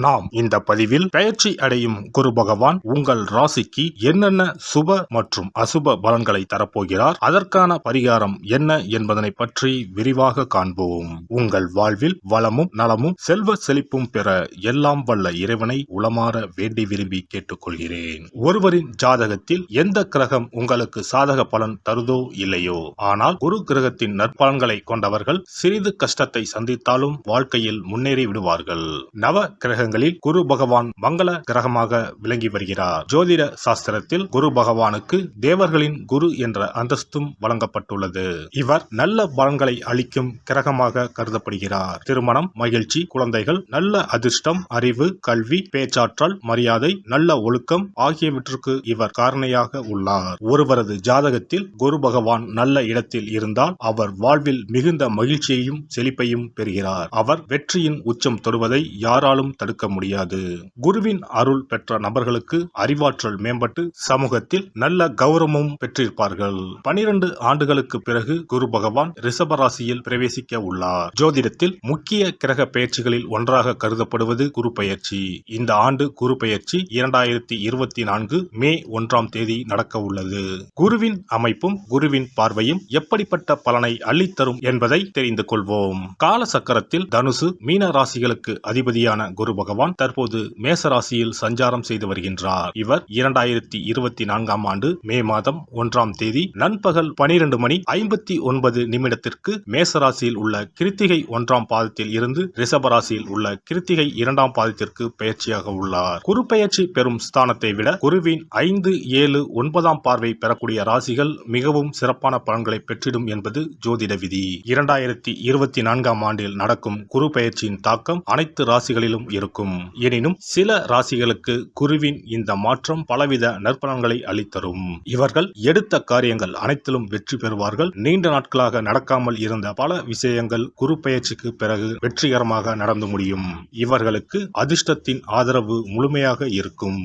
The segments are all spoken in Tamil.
நாம் இந்த பதிவில் பெயர்ச்சி அடையும் குரு பகவான் உங்கள் ராசிக்கு என்னென்ன சுப மற்றும் அசுப பலன்களை தரப்போகிறார், அதற்கான பரிகாரம் என்ன என்பதனை பற்றி விரிவாக காண்போம். உங்கள் வாழ்வில் வளமும் நலமும் செல்வ செழிப்பும் பெற எல்லாம் வல்ல இறைவனை உளமாற வேண்டி விரும்பி கேட்டுக்கொள்கிறேன். ஒருவரின் ஜாதகத்தில் எந்த கிரகம் உங்களுக்கு சாதக பலன் தருதோ இல்லையோ, ஆனால் குரு கிரகத்தின் நற்பலன்களை கொண்டவர்கள் சிறிது கஷ்டத்தை சந்தித்தாலும் வாழ்க்கையில் முன்னேறி விடுவார்கள். நவ கிரகங்களில் குரு பகவான் மங்கள கிரகமாக விளங்கி வருகிறார். ஜோதிட சாஸ்திரத்தில் குரு பகவானுக்கு தேவர்களின் குரு என்ற அந்தஸ்தும் வழங்கப்பட்டுள்ளது. இவர் நல்ல பலன்களை அளிக்கும் கிரகமாக கருதப்படுகிறார். திருமணம், மகிழ்ச்சி, குழந்தைகள், நல்ல அதிர்ஷ்டம், அறிவு, கல்வி, பேச்சாற்றல், மரியாதை, நல்ல ஒழுக்கம் ஆகியவற்றுக்கு இவர் காரணியாக உள்ளார். ஒருவரது ஜாதகத்தில் குரு பகவான் நல்ல இடத்தில் இருந்தால் அவர் வாழ்வில் மிகுந்த மகிழ்ச்சியையும் செழிப்பையும் பெறுகிறார். அவர் வெற்றியின் உச்சம் தொடுவதை யாராலும் தடுக்க முடியாது. குருவின் அருள் பெற்ற நபர்களுக்கு அறிவாற்றல் மேம்பட்டு சமூகத்தில் நல்ல கௌரவமும் பெற்றிருப்பார்கள். 12 ஆண்டுகளுக்கு பிறகு குரு பகவான் ரிஷப ராசியில் பிரவேசிக்க உள்ளார். ஜோதிடத்தில் முக்கிய கிரக பெயர்ச்சிகளில் ஒன்றாக கருதப்படுவது குரு பெயர்ச்சி. இந்த ஆண்டு குரு பெயர்ச்சி 2024 மே 1ஆம் தேதி நடக்க உள்ளது. குருவின் அமைப்பும் குருவின் பார்வையும் எப்படிப்பட்ட பலனை அள்ளித்தரும் என்பதை தெரிந்து கொள்வோம். கால சக்கரத்தில் தனுசு, மீன ராசிகளுக்கு அதிபதியான குரு பகவான் தற்போது மேச ராசியில் சஞ்சாரம் செய்து வருகின்றார். இவர் 2024ஆம் ஆண்டு மே மாதம் 1ஆம் தேதி நண்பகல் 12:59 மேச ராசியில் உள்ள கிருத்திகை 1ஆம் பாதத்தில் இருந்து ரிஷப ராசியில் உள்ள கிருத்திகை 2ஆம் பாதத்திற்கு பெயர்ச்சியாக உள்ளார். குரு பெயர்ச்சி பெறும் ஸ்தானத்தை விட குருவின் 5, 7, 9ஆம் பார்வை பெறக்கூடிய ராசிகள் மிகவும் சிறப்பான பலன்களை பெற்றிடும் என்பது ஜோதிட விதி. 2024ஆம் ஆண்டில் நடக்கும் குரு பெயர்ச்சியின் தாக்கம் அனைத்து ராசிகளிலும் இருக்கும். எனினும் சில ராசிகளுக்கு குருவின் இந்த மாற்றம் பலவித நற்பலன்களை அளித்தரும். இவர்கள் எடுத்த காரியங்கள் அனைத்திலும் வெற்றி பெறுவார்கள். நீண்ட நாட்களாக நடக்காமல் இருந்த பல விஷயங்கள் குரு பெயர்ச்சிக்கு பிறகு வெற்றிகரமாக நடந்து முடியும். இவர்களுக்கு அதிர்ஷ்டத்தின் ஆதரவு முழுமையாக இருக்கும்.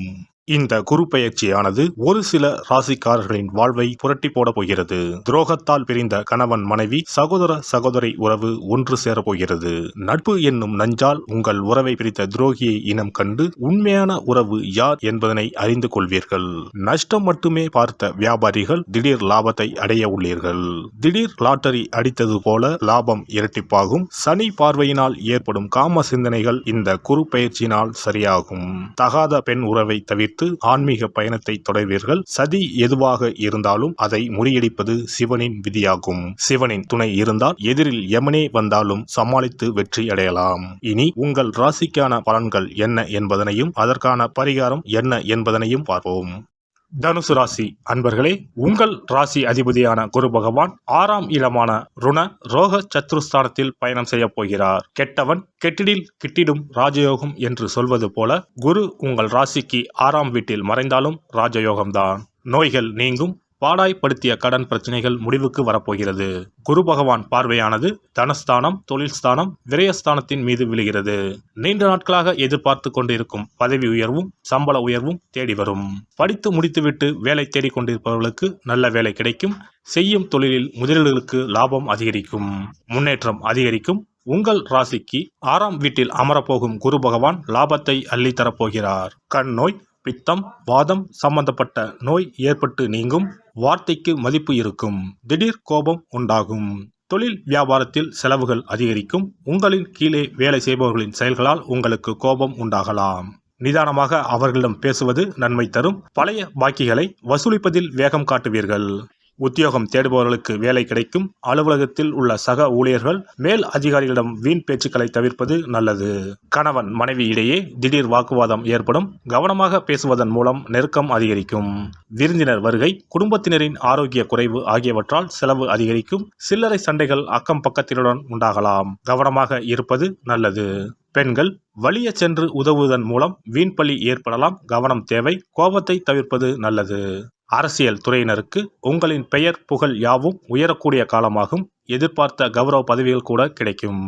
இந்த குரு பெயர்ச்சியானது ஒரு சில ராசிக்காரர்களின் வாழ்வை புரட்டி போட போகிறது. துரோகத்தால் பிரிந்த கணவன் மனைவி, சகோதர சகோதரி உறவு ஒன்று சேர போகிறது. நட்பு என்னும் நஞ்சால் உங்கள் உறவை பிரித்த துரோகியை இனம் கண்டு உண்மையான உறவு யார் என்பதனை அறிந்து கொள்வீர்கள். நஷ்டம் மட்டுமே பார்த்த வியாபாரிகள் திடீர் லாபத்தை அடைய உள்ளீர்கள். திடீர் லாட்டரி அடித்தது போல லாபம் இரட்டிப்பாகும். சனி பார்வையினால் ஏற்படும் காம சிந்தனைகள் இந்த குரு பெயர்ச்சியினால் சரியாகும். தகாத பெண் உறவை தவிர்த்து ஆன்மீக பயணத்தை தொடர்வீர்கள். சதி எதுவாக இருந்தாலும் அதை முறியடிப்பது சிவனின் விதியாகும். சிவனின் துணை இருந்தால் எதிரில் யமனே வந்தாலும் சமாளித்து வெற்றி அடையலாம். இனி உங்கள் ராசிக்கான பலன்கள் என்ன என்பதனையும் அதற்கான பரிகாரம் என்ன என்பதனையும் பார்ப்போம். தனுசு ராசி அன்பர்களே, உங்கள் ராசி அதிபதியான குரு பகவான் 6ஆம் இடமான ருண ரோக சத்ருஸ்தானத்தில் பயணம் செய்ய போகிறார். கெட்டவன் கெட்டிடில் கிட்டிடும் ராஜயோகம் என்று சொல்வது போல குரு உங்கள் ராசிக்கு 6ஆம் வீட்டில் மறைந்தாலும் ராஜயோகம்தான். நோய்கள் நீங்கும். பாடாய்படுத்திய கடன் பிரச்சனைகள் முடிவுக்கு வரப்போகிறது. குரு பகவான் பார்வையானது தனஸ்தானம், தொழில் ஸ்தானம், விரயஸ்தானத்தின் மீது விழுகிறது. நீண்ட நாட்களாக எதிர்பார்த்து கொண்டிருக்கும் பதவி உயர்வும் சம்பள உயர்வும் தேடி வரும். படித்து முடித்துவிட்டு வேலை தேடிக் கொண்டிருப்பவர்களுக்கு நல்ல வேலை கிடைக்கும். செய்யும் தொழிலில் முதலீடுகளுக்கு லாபம் அதிகரிக்கும். முன்னேற்றம் அதிகரிக்கும். உங்கள் ராசிக்கு 6ஆம் வீட்டில் அமரப்போகும் குரு பகவான் லாபத்தை அள்ளி தரப்போகிறார். கண் நோய், பித்தம், வாதம் சம்பந்தப்பட்ட நோய் ஏற்பட்டு நீங்கும். வார்த்தைக்கு மதிப்பு இருக்கும். திடீர் கோபம் உண்டாகும். தொழில் வியாபாரத்தில் செலவுகள் அதிகரிக்கும். உங்களின் கீழே வேலை செய்பவர்களின் செயல்களால் உங்களுக்கு கோபம் உண்டாகலாம். நிதானமாக அவர்களிடம் பேசுவது நன்மை தரும். பழைய பாக்கிகளை வசூலிப்பதில் வேகம் காட்டுவீர்கள். உத்தியோகம் தேடுபவர்களுக்கு வேலை கிடைக்கும். அலுவலகத்தில் உள்ள சக ஊழியர்கள், மேல் அதிகாரிகளிடம் வீண் பேச்சுக்களை தவிர்ப்பது நல்லது. கணவன் மனைவி இடையே திடீர் வாக்குவாதம் ஏற்படும். கவனமாக பேசுவதன் மூலம் நெருக்கம் அதிகரிக்கும். விருந்தினர் வருகை, குடும்பத்தினரின் ஆரோக்கிய குறைவு ஆகியவற்றால் செலவு அதிகரிக்கும். சில்லறை சண்டைகள் அக்கம் பக்கத்தினருடன் உண்டாகலாம். கவனமாக இருப்பது நல்லது. பெண்கள் வலிய சென்று உதவுவதன் மூலம் வீண்பழி ஏற்படலாம். கவனம் தேவை. கோபத்தை தவிர்ப்பது நல்லது. அரசியல் துறையினருக்கு உங்களின் பெயர் புகழ் யாவும் உயரக்கூடிய காலமாகும். எதிர்பார்த்த கௌரவ பதவிகள் கூட கிடைக்கும்.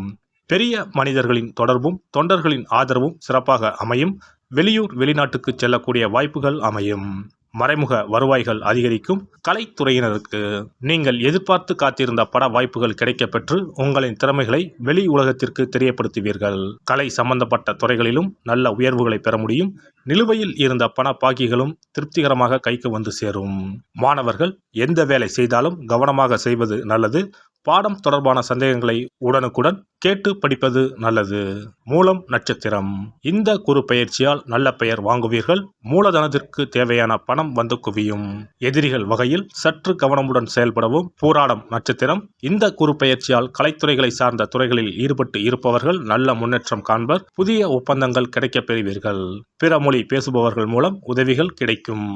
பெரிய மனிதர்களின் தொடர்பும் தொண்டர்களின் ஆதரவும் சிறப்பாக அமையும். வெளியூர் வெளிநாட்டுக்கு செல்லக்கூடிய வாய்ப்புகள் அமையும். மறைமுக வருவாய்கள் அதிகரிக்கும். கலைத்துறையினருக்கு நீங்கள் எதிர்பார்த்து காத்திருந்த பட வாய்ப்புகள் கிடைக்கப்பெற்று உங்களின் திறமைகளை வெளி உலகத்திற்கு தெரியப்படுத்துவீர்கள். கலை சம்பந்தப்பட்ட துறைகளிலும் நல்ல உயர்வுகளை பெற முடியும். நிலுவையில் இருந்த பண பாக்கிகளும் திருப்திகரமாக கைக்கு வந்து சேரும். மாணவர்கள் எந்த வேலை செய்தாலும் கவனமாக செய்வது நல்லது. பாடம் தொடர்பான சந்தேகங்களை உடனுக்குடன் கேட்டு படிப்பது நல்லது. மூலம் நட்சத்திரம். இந்த குரு பெயர்ச்சியால் நல்ல பெயர் வாங்குவீர்கள். மூலதனத்திற்கு தேவையான பணம் வந்து குவியும். எதிரிகள் வகையில் சற்று கவனமுடன் செயல்படவும். பூராடம் நட்சத்திரம். இந்த குரு பெயர்ச்சியால் கலைத்துறைகளை சார்ந்த துறைகளில் ஈடுபட்டு இருப்பவர்கள் நல்ல முன்னேற்றம் காண்பர். புதிய ஒப்பந்தங்கள் கிடைக்கப் பெறுவீர்கள். பிற மொழி பேசுபவர்கள் மூலம் உதவிகள் கிடைக்கும்.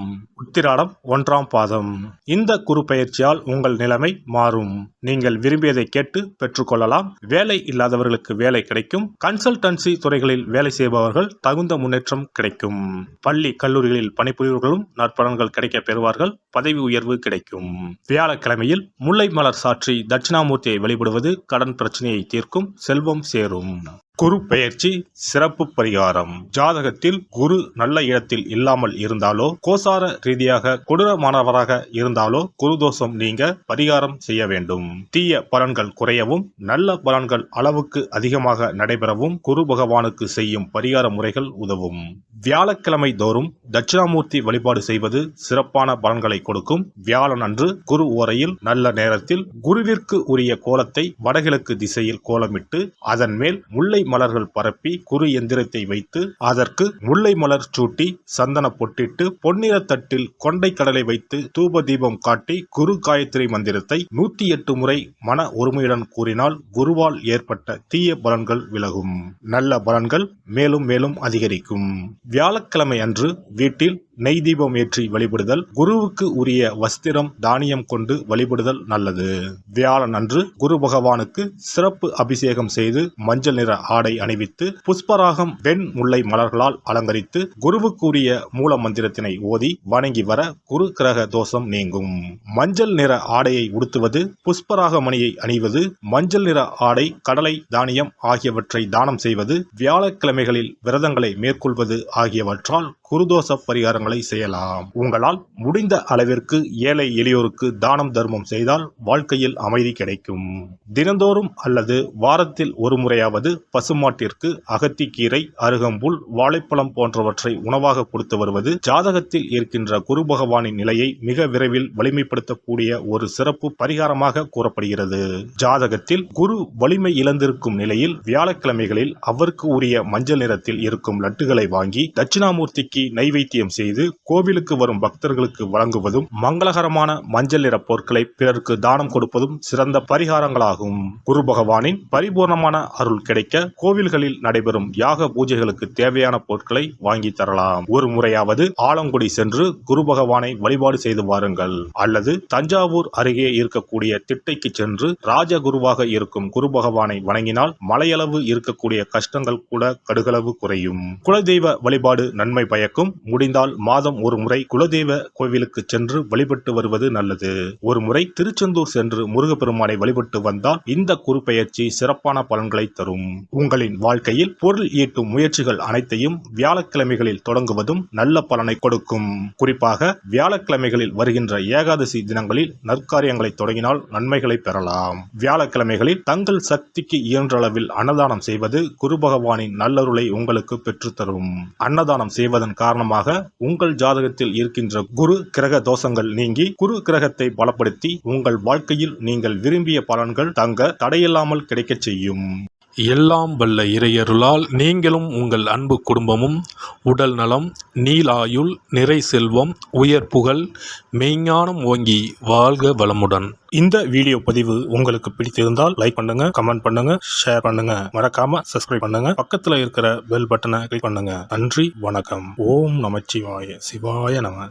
உத்திராடம் 1ஆம் பாதம். இந்த குரு பெயர்ச்சியால் உங்கள் நிலைமை மாறும். நீங்கள் விரும்பியதை கேட்டு பெற்றுக்கொள்ளலாம். வேலை இல்லாதவர்களுக்கு வேலை கிடைக்கும். கன்சல்டன்சி துறைகளில் வேலை செய்பவர்கள் தகுந்த முன்னேற்றம் கிடைக்கும். பள்ளி கல்லூரிகளில் பணிபுரிபவர்களும் நற்பலன்கள் கிடைக்க பெறுவார்கள். பதவி உயர்வு கிடைக்கும். வியாழக்கிழமையில் முல்லை மலர் சாற்றி தட்சிணாமூர்த்தியை வழிபடுவது கடன் பிரச்சனையை தீர்க்கும். செல்வம் சேரும். குரு பெயர்ச்சி சிறப்பு பரிகாரம். ஜாதகத்தில் குரு நல்ல இடத்தில் இல்லாமல் இருந்தாலோ, கோசார ரீதியாக கொடூரமானவராக இருந்தாலோ குரு தோஷம் நீங்க பரிகாரம் செய்ய வேண்டும். தீய பலன்கள் குறையவும் நல்ல பலன்கள் அளவுக்கு அதிகமாக நடைபெறவும் குரு பகவானுக்கு செய்யும் பரிகார முறைகள் உதவும். வியாழக்கிழமை தோறும் தட்சிணாமூர்த்தி வழிபாடு செய்வது சிறப்பான பலன்களை கொடுக்கும். வியாழன் அன்று குரு ஓரையில் நல்ல நேரத்தில் குருவிற்கு உரிய கோலத்தை வடகிழக்கு திசையில் கோலமிட்டு அதன் மேல் முல்லை மலர்கள் பரப்பி குரு எந்திரத்தை வைத்து அதற்கு முல்லை மலர் சூட்டி சந்தன பொட்டிட்டு பொன்னிற தட்டில் கொண்டை கடலை வைத்து தூப தீபம் காட்டி குரு காயத்ரி மந்திரத்தை 108 முறை மன ஒருமையுடன் கூறினால் குருவால் ஏற்பட்ட தீய பலன்கள் விலகும். நல்ல பலன்கள் மேலும் மேலும் அதிகரிக்கும். வியாழக்கிழமை அன்று வீட்டில் நெய் தீபம் ஏற்றி வழிபடுதல். குருவுக்கு உரிய வஸ்திரம் தானியம் கொண்டு வழிபடுதல் நல்லது. வியாழன் அன்று குரு பகவானுக்கு சிறப்பு அபிஷேகம் செய்து மஞ்சள் நிற ஆடை அணிவித்து புஷ்பராகம் வெண் முல்லை மலர்களால் அலங்கரித்து குருவுக்கு உரிய மூல மந்திரத்தினை ஓதி வணங்கி வர குரு கிரக தோஷம் நீங்கும். மஞ்சள் நிற ஆடையை உடுத்துவது, புஷ்பராக மணியை அணிவது, மஞ்சள் நிற ஆடை, கடலை, தானியம் ஆகியவற்றை தானம் செய்வது, வியாழக்கிழமைகளில் விரதங்களை மேற்கொள்வது ஆகியவற்றால் குருதோஷ பரிகாரங்களை செய்யலாம். உங்களால் முடிந்த அளவிற்கு ஏழை எளியோருக்கு தானம் தர்மம் செய்தால் வாழ்க்கையில் அமைதி கிடைக்கும். தினந்தோறும் அல்லது வாரத்தில் ஒரு முறையாவது பசுமாட்டிற்கு அகத்திக்கீரை, அருகம்புல், வாழைப்பழம் போன்றவற்றை உணவாக கொடுத்து வருவது ஜாதகத்தில் இருக்கின்ற குரு பகவானின் நிலையை மிக விரைவில் வலிமைப்படுத்தக்கூடிய ஒரு சிறப்பு பரிகாரமாக கூறப்படுகிறது. ஜாதகத்தில் குரு வலிமை இழந்திருக்கும் நிலையில் வியாழக்கிழமைகளில் அவருக்கு உரிய மஞ்சள் நிறத்தில் இருக்கும் லட்டுகளை வாங்கி தட்சிணாமூர்த்திக்கு நைவேத்தியம் செய்து கோவிலுக்கு வரும் பக்தர்களுக்கு வழங்குவதும் மங்களகரமான மஞ்சள் நிற பொருட்களை பிறருக்கு தானம் கொடுப்பதும் சிறந்த பரிகாரங்களாகும். குரு பகவானின் பரிபூர்ணமான அருள் கிடைக்க கோவில்களில் நடைபெறும் யாக பூஜைகளுக்கு தேவையான பொருட்களை வாங்கி தரலாம். ஒரு முறையாவது ஆலங்குடி சென்று குரு பகவானை வழிபாடு செய்து வாருங்கள். அல்லது தஞ்சாவூர் அருகே இருக்கக்கூடிய திட்டைக்கு சென்று ராஜகுருவாக இருக்கும் குரு பகவானை வணங்கினால் மலையளவு இருக்கக்கூடிய கஷ்டங்கள் கூட கடுகளவு குறையும். குலதெய்வ வழிபாடு நன்மை பயக்கும். முடிந்தால் மாதம் ஒரு முறை குலதெய்வ கோவிலுக்கு சென்று வழிபட்டு வருவது நல்லது. ஒரு முறை திருச்செந்தூர் சென்று முருகப்பெருமானை வழிபட்டு வந்தால் இந்த குரு பெயர்ச்சி சிறப்பான பலன்களை தரும். உங்களின் வாழ்க்கையில் பொருள் ஈட்டும் முயற்சிகள் அனைத்தையும் வியாழக்கிழமைகளில் தொடங்குவதும் நல்ல பலனை கொடுக்கும். குறிப்பாக வியாழக்கிழமைகளில் வருகின்ற ஏகாதசி தினங்களில் நற்காரியங்களை தொடங்கினால் நன்மைகளை பெறலாம். வியாழக்கிழமைகளில் தங்கள் சக்திக்கு இயன்ற அளவில் அன்னதானம் செய்வது குரு பகவானின் நல்லருளை உங்களுக்கு பெற்றுத்தரும். அன்னதானம் செய்வதன் காரணமாக உங்கள் ஜாதகத்தில் இருக்கின்ற குரு கிரக தோஷங்கள் நீங்கி குரு கிரகத்தை பலப்படுத்தி உங்கள் வாழ்க்கையில் நீங்கள் விரும்பிய பலன்கள் தங்க தடையில்லாமல் கிடைக்கச் செய்யும். எல்லாம் வல்ல இறையருளால் நீங்களும் உங்கள் அன்பு குடும்பமும் உடல் நலம், நீலாயுள், நிறை செல்வம், உயர் புகழ், மெய்ஞானம் ஓங்கி வாழ்க வளமுடன். இந்த வீடியோ பதிவு உங்களுக்கு பிடித்திருந்தால் லைக் பண்ணுங்க, கமெண்ட் பண்ணுங்க, ஷேர் பண்ணுங்க, மறக்காம சப்ஸ்கிரைப் பண்ணுங்க, பக்கத்துல இருக்கிற பெல் பட்டனை கிளிக் பண்ணுங்க. நன்றி, வணக்கம். ஓம் நமச்சிவாய. சிவாய நம.